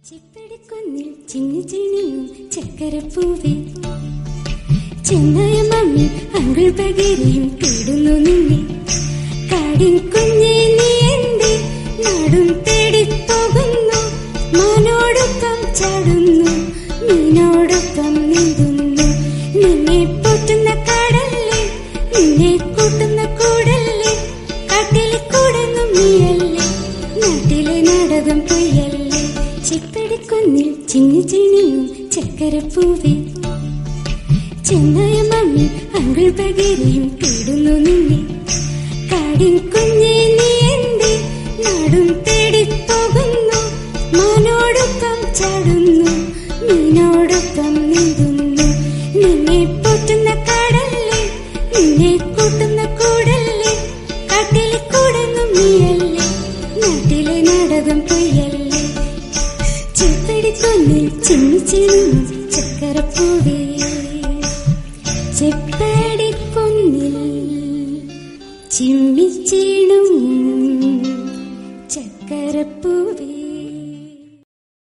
ചിപ്പിടിക്കുന്നിൽ ചിന്നു ചിണിയും ചക്കരപ്പൂവേ ചെന്നായ mummy uncle പകരയും തേടുന്നു നിന്നെ കാടിൻ കുഞ്ഞേ നീ എന്റെ നാടും തേടിപ്പോകുന്നു മാനോടൊപ്പം ചാടുന്നു മീനോടൊപ്പം നീന്തുന്നു നിന്നെ പോറ്റുന്ന കാടല്ലേ നിന്നെ കൂട്ടുന്ന കൂടല്ലേ കാട്ടിലെ കൂടെന്നും നീയല്ലേ നാട്ടിലെ നാടകം പൊയ്യല്ലേ ചിപ്പിടിക്കുന്നിൽ ചിന്നു ചിണിയും ചക്കരപ്പൂവേ ചെന്നായ മമ്മി അങ്കിൾ പകരയും തേടുന്നു നിന്നെ കാടിൻ കുഞ്ഞേ നീ എന്റെ നാടും തേടിപ്പോകുന്നു മാനോടൊപ്പം ചാടുന്നു മീനോടൊപ്പം നീന്തുന്നു നിന്നെ പോറ്റുന്ന കാടല്ലേ നിന്നെ കൂട്ടുന്ന കൂടല്ലേ കാട്ടിലെ കൂടെന്നും നീയല്ലേ നാട്ടിലെ നാടകം പൊയ്യല്ലേ ചിപ്പിടിക്കുന്നിൽ ചിന്നു ചിണിയും